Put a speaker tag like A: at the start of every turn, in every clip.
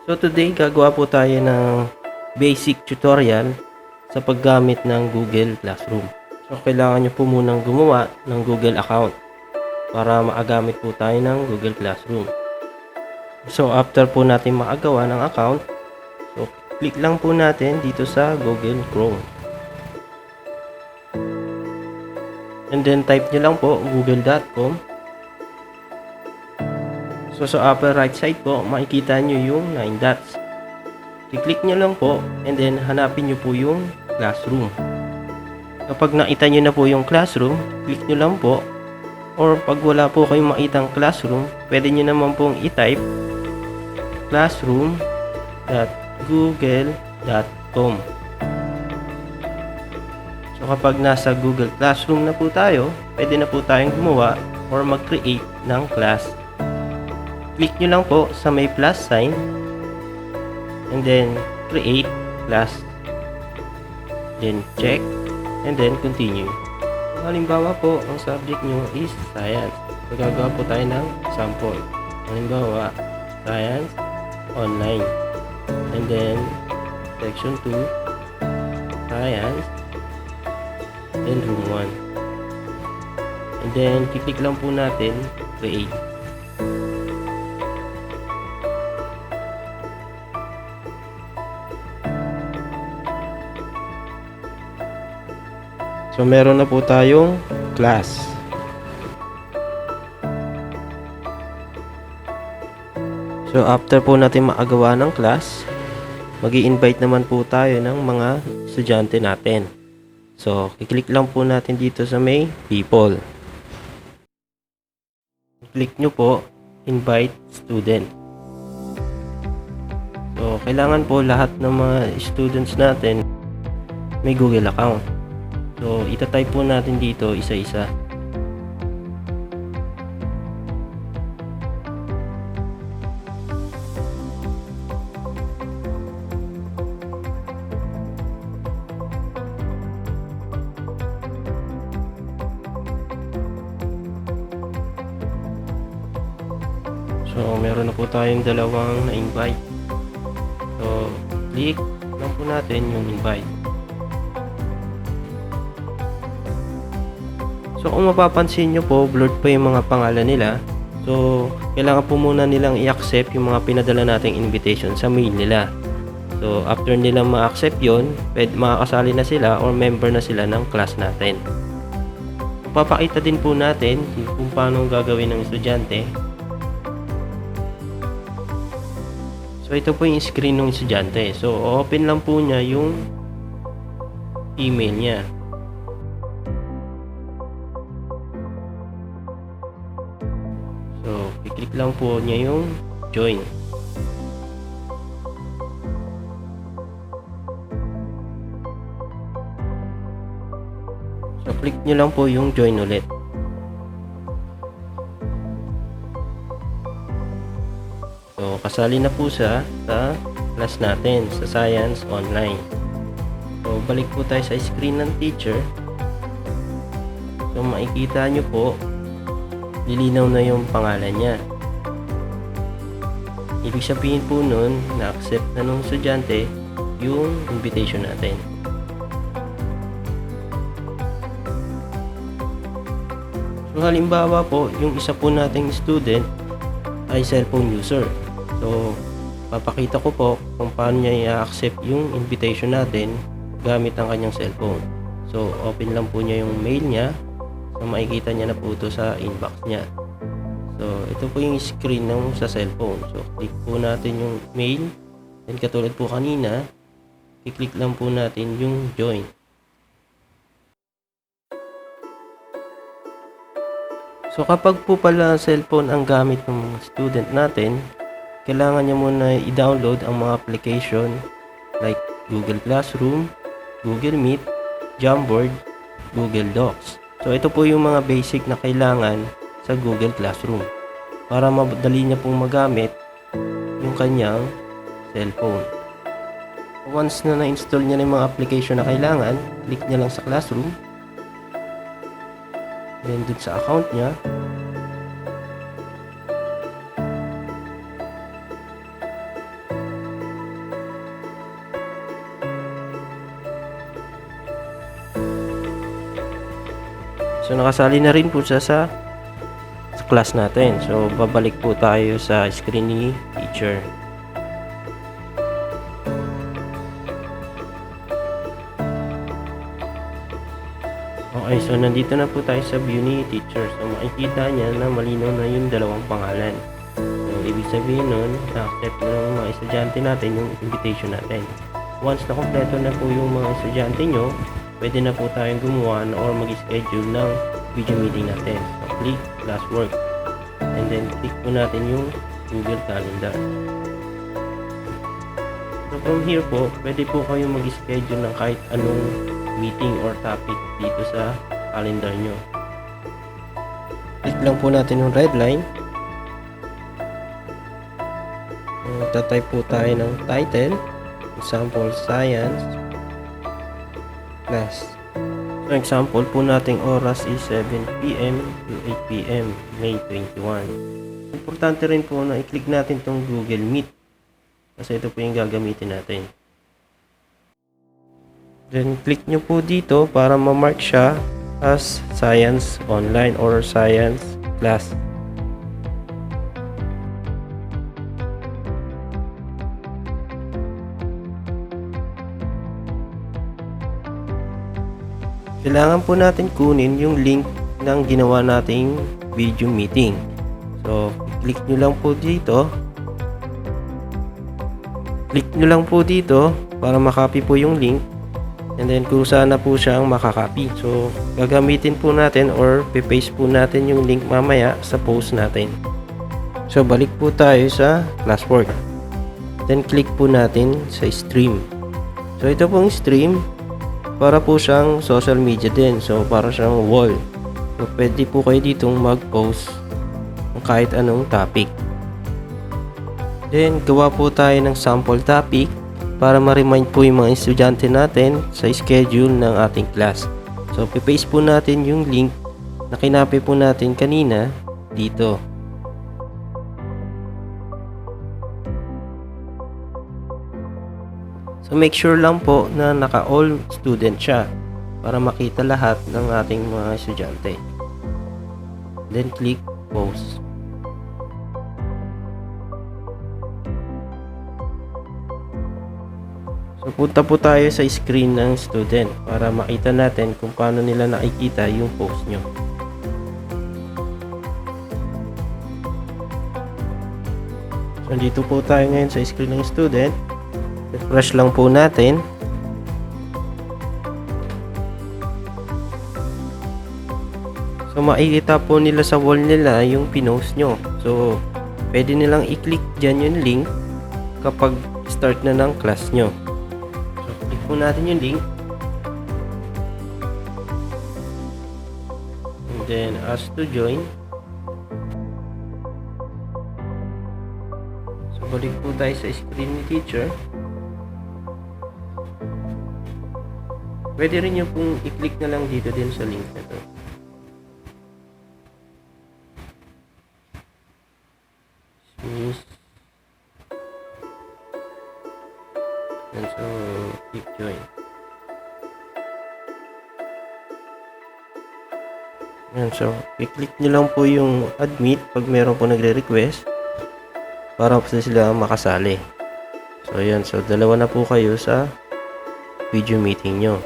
A: So today gagawa po tayo ng basic tutorial sa paggamit ng Google Classroom. So kailangan nyo po munang gumawa ng Google account para makagamit po tayo ng Google Classroom. So after po natin makagawa ng account, so click lang po natin dito sa Google Chrome. And then type nyo lang po google.com. So sa upper right side po, makikita nyo yung 9 dots. I-click nyo lang po and then hanapin nyo po yung classroom. Kapag nakita nyo na po yung classroom, click nyo lang po. Or pag wala po kayong makitang classroom, pwede nyo naman pong i-type classroom.google.com. So kapag nasa Google Classroom na po tayo, pwede na po tayong gumawa or mag-create ng class. Click nyo lang po sa may plus sign and then create class, then check and then continue. Halimbawa po, ang subject nyo is science. So gagawa po tayo ng sample. Halimbawa, science online, and then section 2 science, then room 1, and then click lang po natin create. So meron na po tayong class. So after po natin makagawa ng class, magi-invite naman po tayo ng mga estudyante natin. So i-click lang po natin dito sa may people. Click nyo po invite student. So kailangan po lahat ng mga students natin may Google account. So, itatype po natin dito isa-isa. So, meron na po tayong dalawang na-invite. So, click lang po natin yung invite. So kung mapapansin nyo po, blurred pa yung mga pangalan nila. So kailangan po muna nilang i-accept yung mga pinadala nating invitation sa mail nila. So after nilang ma-accept yun, makakasali na sila or member na sila ng class natin. Papakita din po natin kung paano gagawin ng estudyante. So ito po yung screen ng estudyante. So open lang po niya yung email niya. So, i-click lang po niya yung join. So, click nyo lang po yung join ulit. So, kasali na po siya sa class natin, sa Science Online. So, balik po tayo sa screen ng teacher. So, makikita nyo po lilinaw na yung pangalan niya. Ibig sabihin po nun, na-accept na nung estudyante yung invitation natin. So halimbawa po, yung isa po nating student ay cellphone user. So papakita ko po kung paano niya i-accept yung invitation natin gamit ang kanyang cellphone. So open lang po niya yung mail niya. So makikita niya na po ito sa inbox niya. So ito po yung screen ng sa cellphone. So click po natin yung mail. Then katulad po kanina, i-click lang po natin yung join. So kapag po pala cellphone ang gamit ng student natin, kailangan niya muna i-download ang mga application like Google Classroom, Google Meet, Jamboard, Google Docs. So ito po yung mga basic na kailangan sa Google Classroom para madali niya pong magamit yung kanyang cellphone. Once na na-install niya na yung mga application na kailangan, click niya lang sa Classroom. Then dun sa account niya, So nakasali na rin po siya sa class natin. So babalik po tayo sa screen ni teacher. Okay, so nandito na po tayo sa view ni teacher. So makikita niya na malinaw na yung dalawang pangalan. So ibig sabihin nun, na-accept na ng mga estudyante natin yung invitation natin. Once na kompleto na po yung mga estudyante nyo, pwede na po tayong gumawa or mag-schedule ng video meeting natin. So click classwork and then click po natin yung Google Calendar. So from here po, pwede po kayong mag-schedule ng kahit anong meeting or topic dito sa calendar nyo. Click lang po natin yung red line. Tatype po tayo ng title, example science class. So example po nating oras is 7 PM to 8 PM May 21. Importante rin po na i-click natin tong Google Meet kasi ito po yung gagamitin natin. Then click nyo po dito para ma-mark siya as science online or science class. Kailangan po natin kunin yung link ng ginawa nating video meeting. So click nyo lang po dito. Click nyo lang po dito para makopy po yung link. And then kusa na po siyang makakopy. So gagamitin po natin or paste po natin yung link mamaya sa post natin. So balik po tayo sa classwork. Then click po natin sa stream. So ito pong stream para po siyang social media din. So para siyang wall. So pwede po kayo ditong mag-post ng kahit anong topic. Then gawa po tayo ng sample topic para ma-remind po yung mga estudyante natin sa schedule ng ating class. So paste po natin yung link na kinapi po natin kanina dito. So make sure lang po na naka-all student siya para makita lahat ng ating mga estudyante. Then click post. So punta po tayo sa screen ng student para makita natin kung paano nila nakikita yung post nyo. So dito po tayo ngayon sa screen ng student. Refresh lang po natin. So makikita po nila sa wall nila yung pinost nyo. So pwede nilang i-click dyan yung link kapag start na ng class nyo. So click po natin yung link. And then ask to join. So balik po tayo sa screen ni teacher. Pwede rin yung pong i-click na lang dito din sa link na to. And so, click join. Yan, so, i-click nyo lang po yung admit pag meron po nagre-request para po sila makasali. So, yan. So, dalawa na po kayo sa video meeting nyo.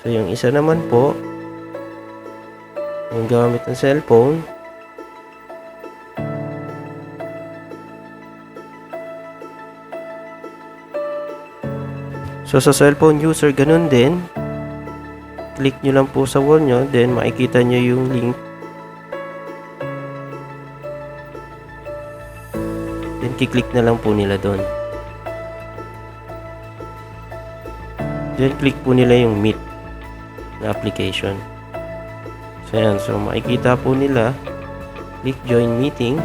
A: So, yung isa naman po, yung gamit ng cellphone, so sa cellphone user, ganun din. Click nyo lang po sa wall nyo, then makikita nyo yung link. Then kiklik na lang po nila doon. Then click po nila yung Meet na application. So yan, so makikita po nila. Click join meeting.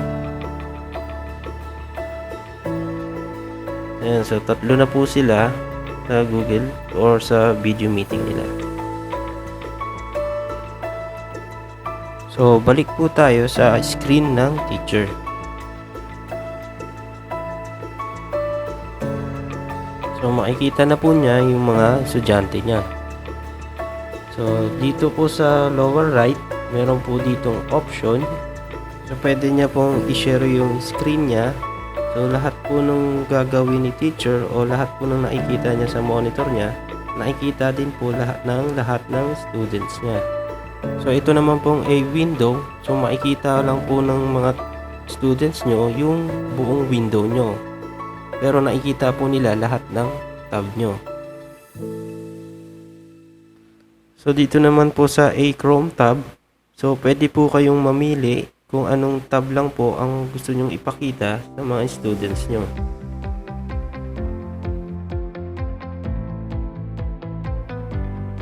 A: Ayan, so tatlo na po sila sa Google or sa video meeting nila. So balik po tayo sa screen ng teacher. So makikita na po niya yung mga estudyante niya. So, dito po sa lower right, meron po ditong option. So, pwede niya pong i-share yung screen niya. So, lahat po nung gagawin ni teacher o lahat po nung nakikita niya sa monitor niya, nakikita din po lahat ng students niya. So, ito naman pong a window. So, makikita lang po ng mga students nyo yung buong window nyo. Pero nakikita po nila lahat ng tab nyo. So, dito naman po sa a Chrome tab, so pwede po kayong mamili kung anong tab lang po ang gusto nyong ipakita sa mga students nyo.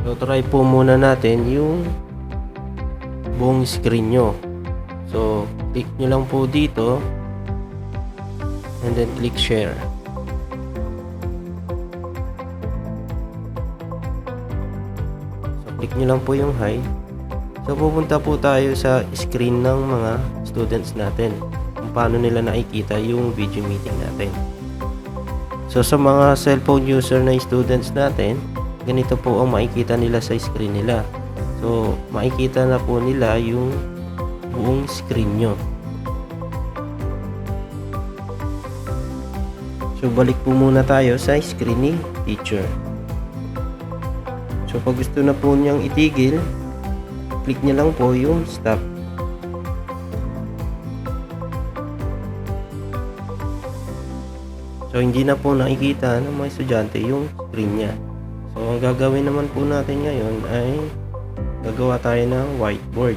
A: So, try po muna natin yung buong screen nyo. So, click nyo lang po dito and then click share. Click nyo lang po yung hide. So, pupunta po tayo sa screen ng mga students natin kung paano nila nakikita yung video meeting natin. So, sa mga cellphone user na students natin, ganito po ang makikita nila sa screen nila. So, makikita na po nila yung buong screen nyo. So, balik po muna tayo sa screen ni teacher. So, pag gusto na po niyang itigil, click niya lang po yung stop. So, hindi na po nakikita ng mga estudyante yung screen niya. So, ang gagawin naman po natin ngayon ay gagawa tayo ng whiteboard.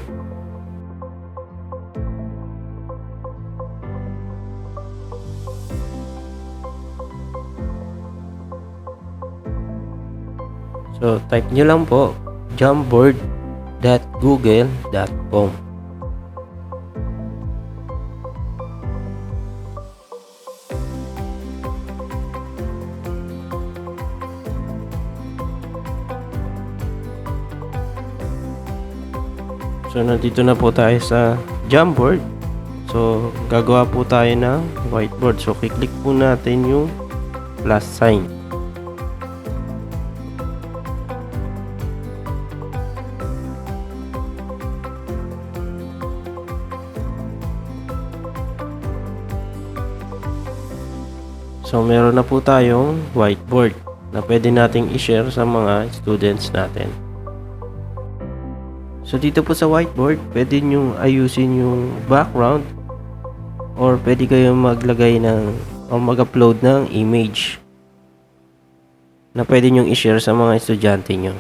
A: So, type nyo lang po jamboard.google.com. So, nandito na po tayo sa Jamboard. So, gagawa po tayo ng whiteboard. So, click po natin yung plus sign. So, meron na po tayong whiteboard na pwede nating i-share sa mga students natin. So, dito po sa whiteboard, pwede nyo ayusin yung background or pwede kayong maglagay ng o mag-upload ng image na pwede nyo i-share sa mga estudyante nyo.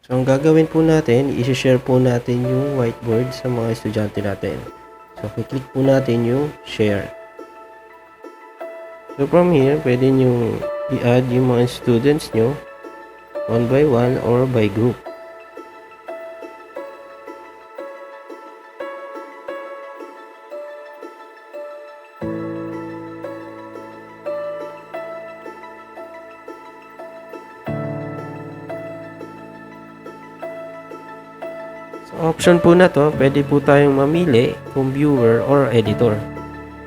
A: So, ang gagawin po natin, i-share po natin yung whiteboard sa mga estudyante natin. So, click po natin yung share. So, from here, pwede nyo i-add yung mga students nyo one by one or by group. Sa option po na to, pwede po tayong mamili kung viewer or editor.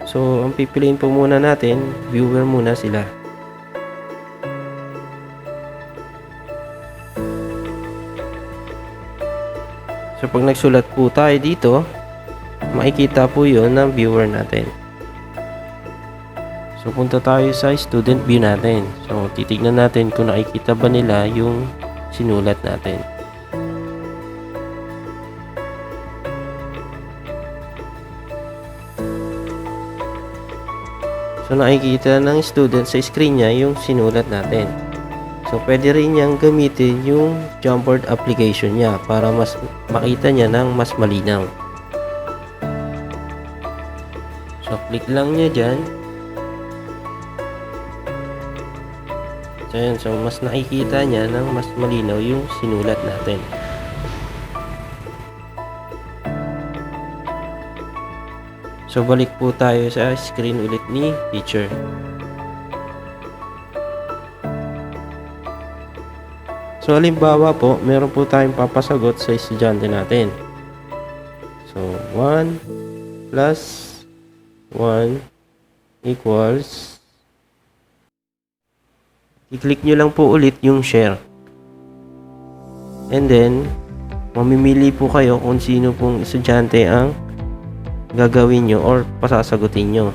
A: So, ang pipiliin po muna natin, viewer muna sila. So, pag nagsulat po tayo dito, makikita po yun ng viewer natin. So, punta tayo sa student view natin. So, titignan natin kung nakikita ba nila yung sinulat natin. So, nakikita ng student sa screen niya yung sinulat natin. So, pwede rin niyang gamitin yung Jamboard application niya para mas makita niya ng mas malinaw. So, click lang niya dyan. So, yun. So, mas nakikita niya ng mas malinaw yung sinulat natin. So, balik po tayo sa screen ulit ni teacher. So, halimbawa po, meron po tayong papasagot sa estudyante natin. So, 1 plus 1 equals, i-click nyo lang po ulit yung share. And then, mamimili po kayo kung sino pong estudyante ang gagawin nyo or pasasagutin nyo.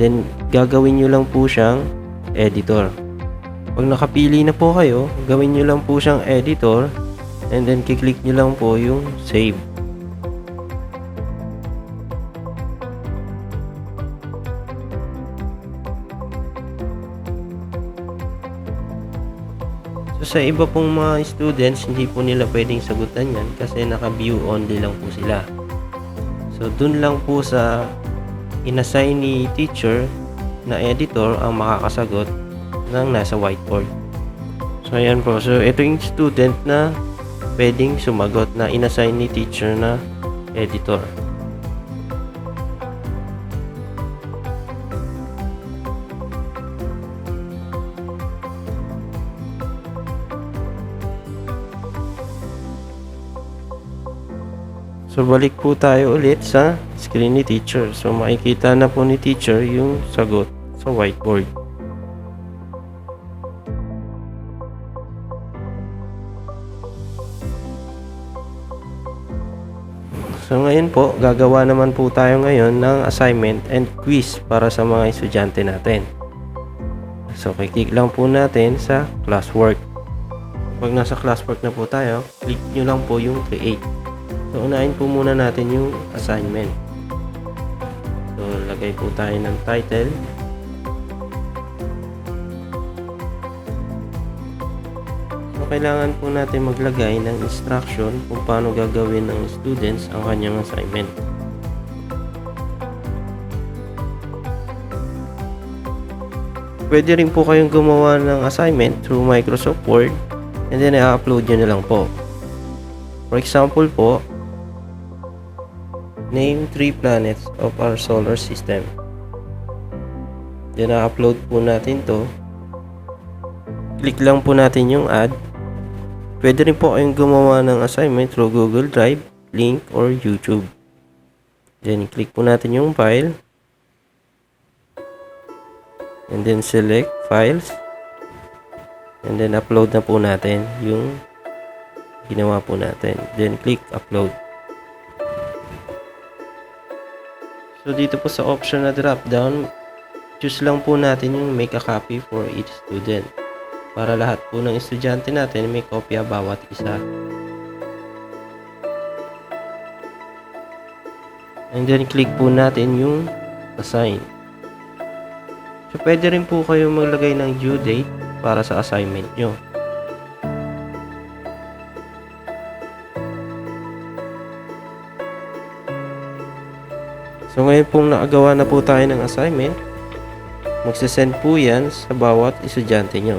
A: Then, gagawin nyo lang po siyang editor. Pag nakapili na po kayo, gawin nyo lang po siyang editor and then kiklik nyo lang po yung save. So, sa iba pong mga students, hindi po nila pwedeng sagutan yan kasi naka-view only lang po sila. So, dun lang po sa inassign ni teacher na editor ang makakasagot ng nasa whiteboard. So, ayan po. So, ito yung student na pwedeng sumagot na inassign ni teacher na editor. So, balik po tayo ulit sa screen ni teacher. So, makikita na po ni teacher yung sagot sa whiteboard. So, ngayon po, gagawa naman po tayo ngayon ng assignment and quiz para sa mga estudyante natin. So, kiklik lang po natin sa classwork. Pag nasa classwork na po tayo, click nyo lang po yung create. So, unahin po muna natin yung assignment. So, lagay po tayo ng title. So, kailangan po natin maglagay ng instruction kung paano gagawin ng students ang kanyang assignment. Pwede rin po kayong gumawa ng assignment through Microsoft Word and then i-upload nyo na lang po. For example po, name 3 planets of our solar system. Then, na-upload po natin to. Click lang po natin yung add. Pwede rin po kayong gumawa ng assignment through Google Drive, link, or YouTube. Then, click po natin yung file. And then, select files. And then, upload na po natin yung ginawa po natin. Then, click upload. So, dito po sa option na drop down, choose lang po natin yung make a copy for each student. Para lahat po ng estudyante natin may kopya bawat isa. And then, click po natin yung assign. So, pwede rin po kayo maglagay ng due date para sa assignment nyo. So, ngayon pong nakagawa na po tayo ng assignment, magsasend po yan sa bawat estudyante nyo.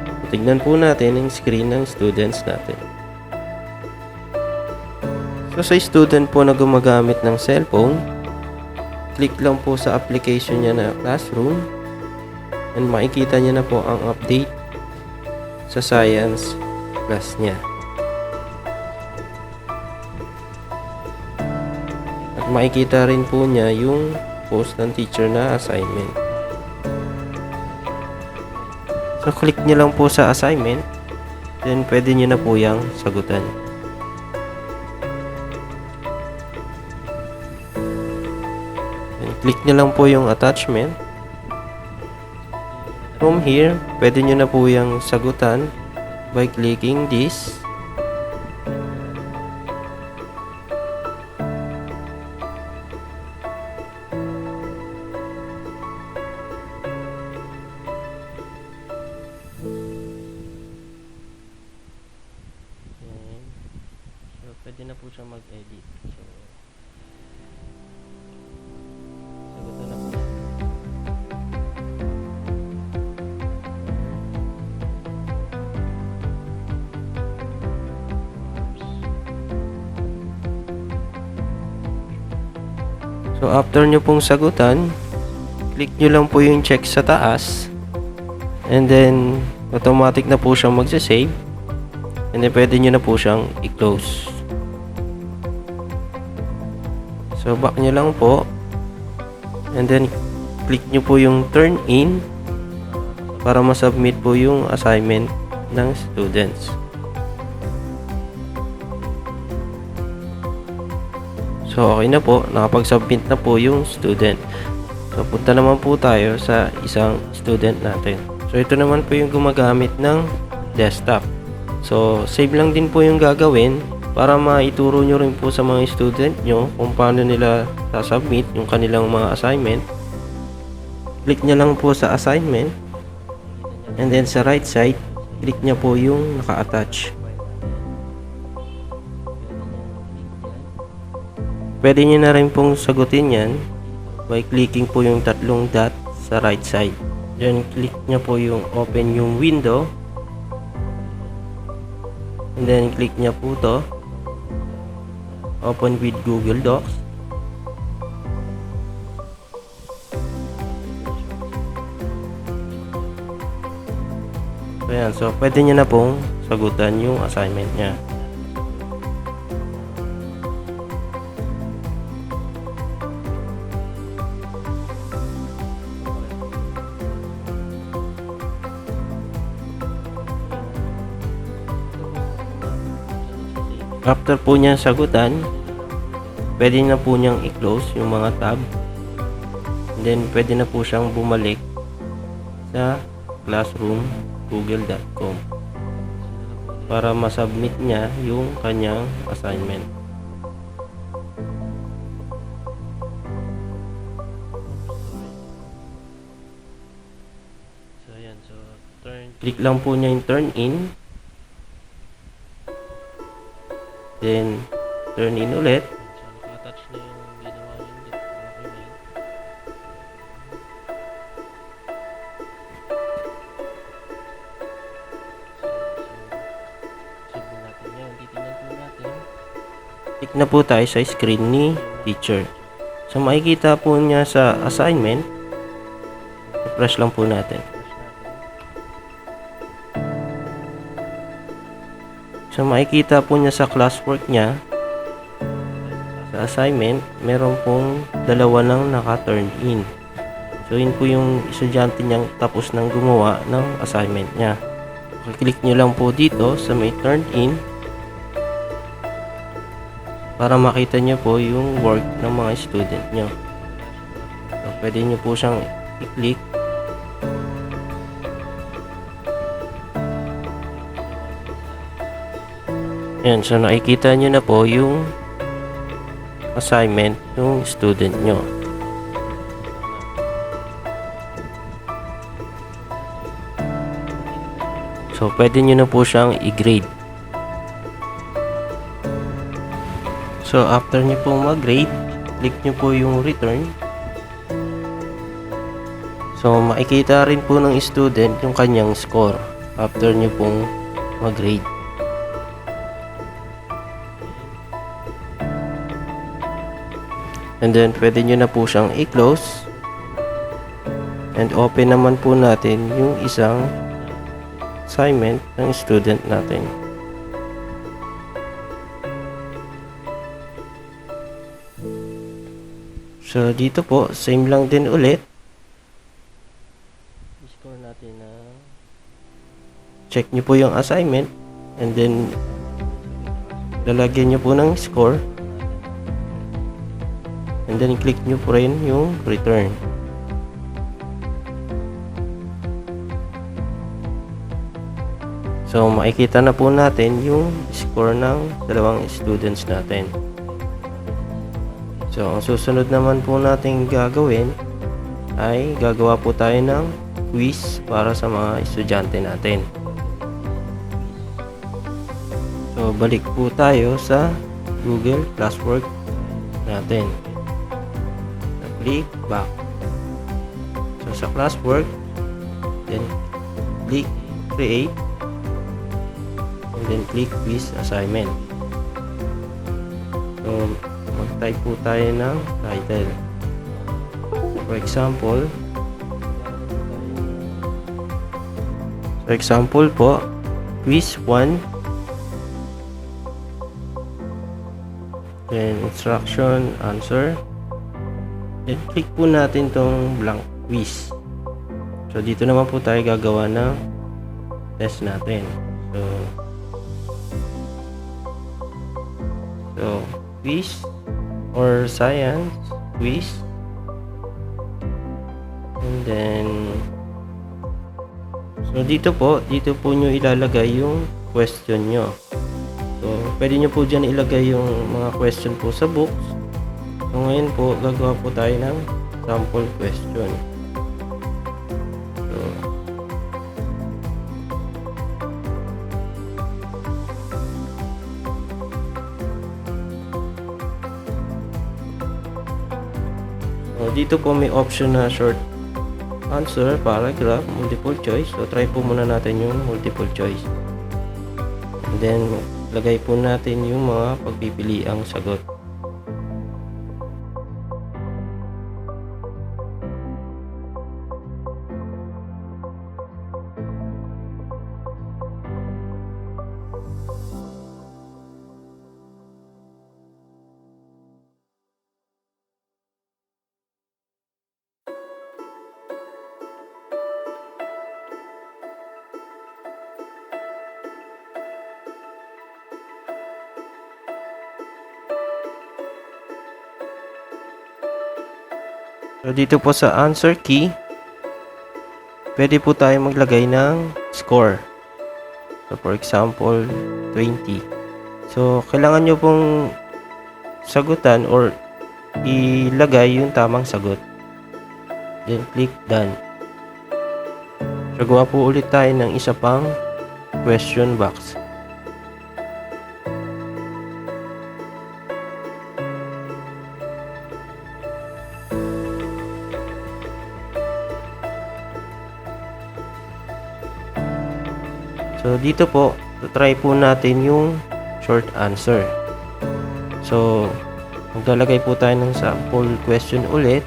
A: So, tignan po natin ang screen ng students natin. So, sa student po na gumagamit ng cellphone, click lang po sa application niya na Classroom and makikita niya na po ang update sa science class niya. Makikita rin po niya yung post ng teacher na assignment. So, click niyo lang po sa assignment. Then, pwede niyo na po yung sagutan. Then, click niyo lang po yung attachment. From here, pwede niyo na po yung sagutan by clicking this. Pwede na po siya mag-edit. So, sagutan na po. So, after nyo pong sagutan, click nyo lang po yung check sa taas. And then, automatic na po siyang magsasave. And then, pwede nyo na po siyang i-close. So, back nyo lang po. And then, click nyo po yung turn in para masubmit po yung assignment ng students. So, okay na po. Nakapag-submit na po yung student. So, punta naman po tayo sa isang student natin. So, ito naman po yung gumagamit ng desktop. So, save lang din po yung gagawin para maituro nyo rin po sa mga student nyo kung paano nila sasubmit yung kanilang mga assignment. Click nyo lang po sa assignment. And then sa right side, click nyo po yung naka-attach. Pwede nyo na rin pong sagutin yan by clicking po yung tatlong dot sa right side. Then click nyo po yung open yung window. And then click nyo po to open with Google Docs. So yan, so pwede nyo na pong sagutan yung assignment nya. After po niya sagutan, pwede na po niyang i-close yung mga tab. And then pwede na po siyang bumalik sa classroom.google.com para masubmit niya yung kanyang assignment. So ayan, so click lang po niya yung turn in. Then, turn in ulit. So, naka-attach na yung ginawa yung document. So, natin yan. Titignan po natin. Click na po tayo sa screen ni teacher. So, makikita po niya sa assignment. Refresh lang po natin. So, makikita po niya sa classwork niya, sa assignment, meron pong dalawa nang naka-turn in. So, yun po yung estudyante niyang tapos nang gumawa ng assignment niya. Click nyo lang po dito sa may turn in para makita nyo po yung work ng mga student nyo. So, pwede nyo po siyang i-click. Yan, so nakikita nyo na po yung assignment ng student nyo. So, pwede nyo na po siyang i-grade. So, after nyo pong mag-grade, click nyo po yung return. So, makikita rin po ng student yung kanyang score after nyo pong mag-grade. And then, pwede nyo na po siyang i-close. And open naman po natin yung isang assignment ng student natin. So, dito po, same lang din ulit. Score natin na check nyo po yung assignment. And then, lalagyan nyo po ng score. And then, click nyo po rin yung return. So, makikita na po natin yung score ng dalawang students natin. So, ang susunod naman po natin gagawin ay gagawa po tayo ng quiz para sa mga estudyante natin. So, balik po tayo sa Google Classwork natin. Click back. So, sa classwork, then click create, and then click quiz assignment. So, mag-type po tayo ng title. For example po, quiz 1, then instruction, answer. Then, click po natin tong blank quiz. So, dito naman po tayo gagawa ng test natin. So quiz or science quiz. And then so dito po nyo ilalagay yung question nyo. So pwede nyo po dyan ilagay yung mga question po sa books. So ngayon po gagawa po tayo ng sample question. So dito po may option na short answer, paragraph, multiple choice. So try po muna natin yung multiple choice. And then lagay po natin yung mga pagpipiliang sagot. So dito po sa answer key, pwede po tayo maglagay ng score. So for example, 20. So kailangan nyo pong sagutan or ilagay yung tamang sagot. Then click done. So gawa po ulit tayo ng isa pang question box. So dito po, try po natin yung short answer. So maglalagay po tayo ng sample question ulit.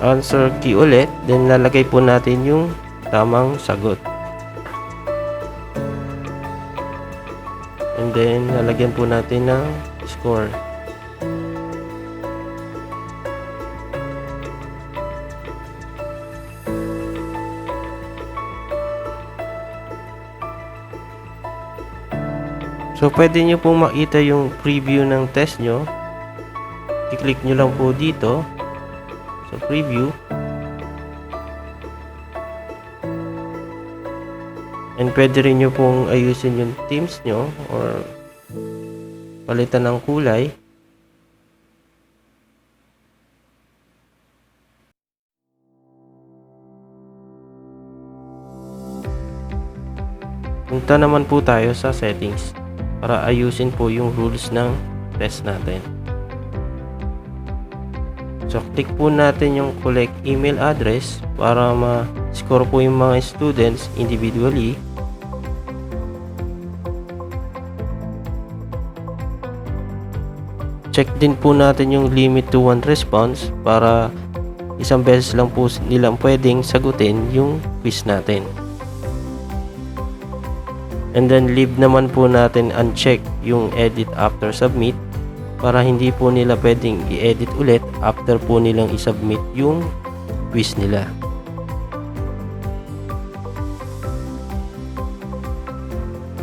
A: Answer key ulit, then lalagay po natin yung tamang sagot. And then lalagyan po natin ng score. So pwede nyo pong makita yung preview ng test nyo. I-click nyo lang po dito sa preview. And pwede rin nyo pong ayusin yung themes nyo or palitan ng kulay. Punta naman po tayo sa settings para ayusin po yung rules ng test natin. So click po natin yung collect email address para ma-score po yung mga students individually. Check din po natin yung limit to one response para isang beses lang po nilang pwedeng sagutin yung quiz natin. And then leave naman po natin uncheck yung edit after submit para hindi po nila pwedeng i-edit ulit after po nilang i-submit yung quiz nila.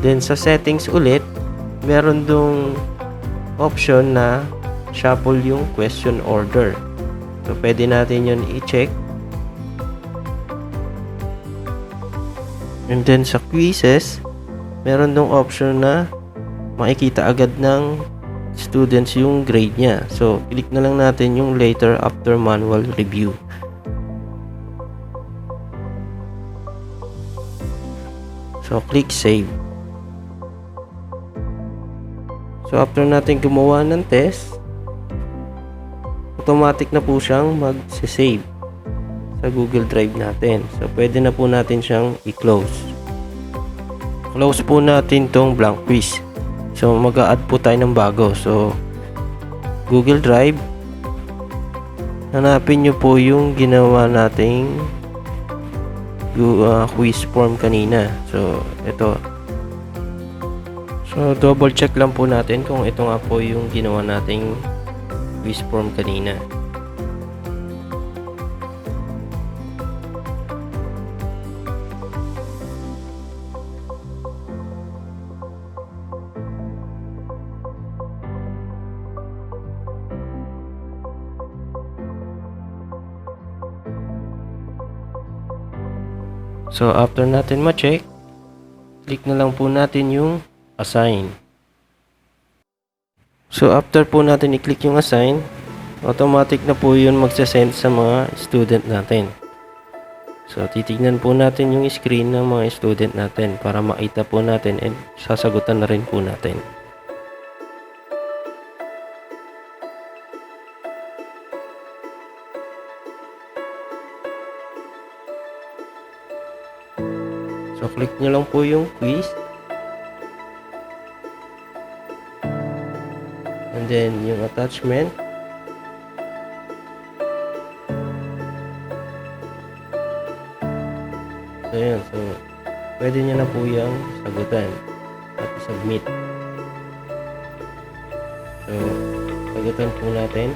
A: Then sa settings ulit, meron dong option na shuffle yung question order. So pwede natin yun i-check. And then sa quizzes, meron dong option na makikita agad ng students yung grade niya. So click na lang natin yung later after manual review. So click save. So after natin gumawa ng test, automatic na po siyang mag-save sa Google Drive natin. So pwede na po natin siyang i-close. Close po natin tong blank quiz. So mag-a-add po tayo ng bago. So Google Drive, hanapin nyo po yung ginawa nating quiz form kanina. So ito. So double check lang po natin kung ito nga po yung ginawa nating quiz form kanina. So, after natin ma-check, click na lang po natin yung assign. So, after po natin i-click yung assign, automatic na po yun magsasend sa mga student natin. So, titignan po natin yung screen ng mga student natin para makita po natin and sasagutan na rin po natin. So, click nyo lang po yung quiz. And then, yung attachment. So, yun. So, pwede nyo na po yung sagutan at submit. So, sagutan po natin.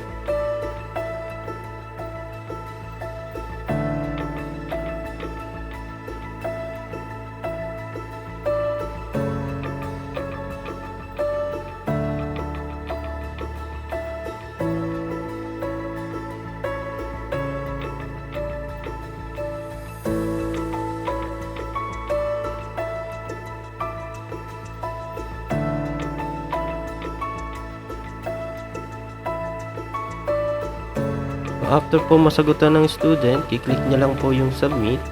A: After po masagutan ng student, i-click niya lang po yung submit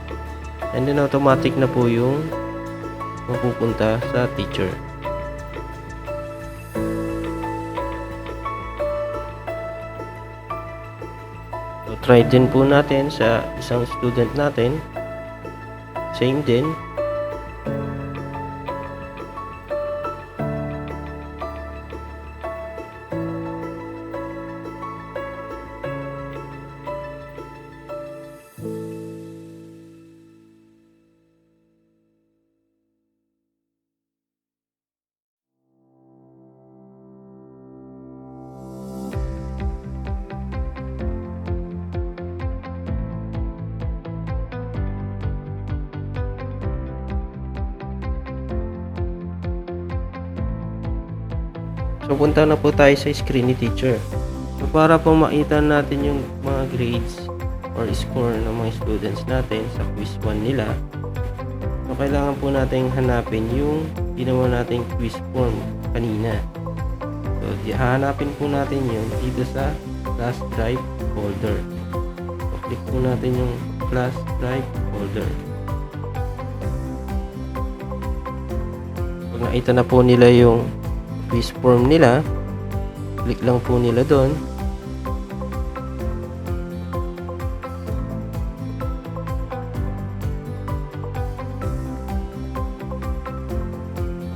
A: and then automatic na po yung mapupunta sa teacher. So, try din po natin sa isang student natin. Same din. So, punta na po tayo sa screen ni teacher. So, para po makita natin yung mga grades or score ng mga students natin sa quiz 1 nila, so, kailangan po natin hanapin yung ginawa nating quiz form kanina. So, hahanapin po natin yun dito sa class drive folder. So, click po natin yung class drive folder. Pag nakita na po nila yung quiz form nila, click lang po nila doon.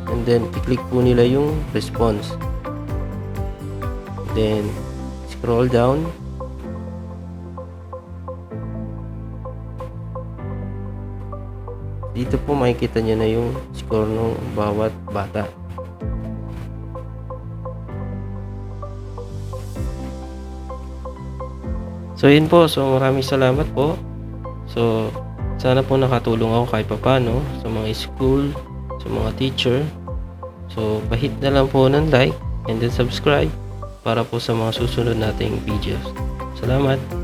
A: And then, i-click po nila yung response. Then, scroll down. Dito po makikita nyo na yung score ng bawat bata. So, yun po. So, maraming salamat po. So, sana po nakatulong ako kahit papano sa mga school, sa mga teacher. So, pahit na lang po ng like and then subscribe para po sa mga susunod nating videos. Salamat!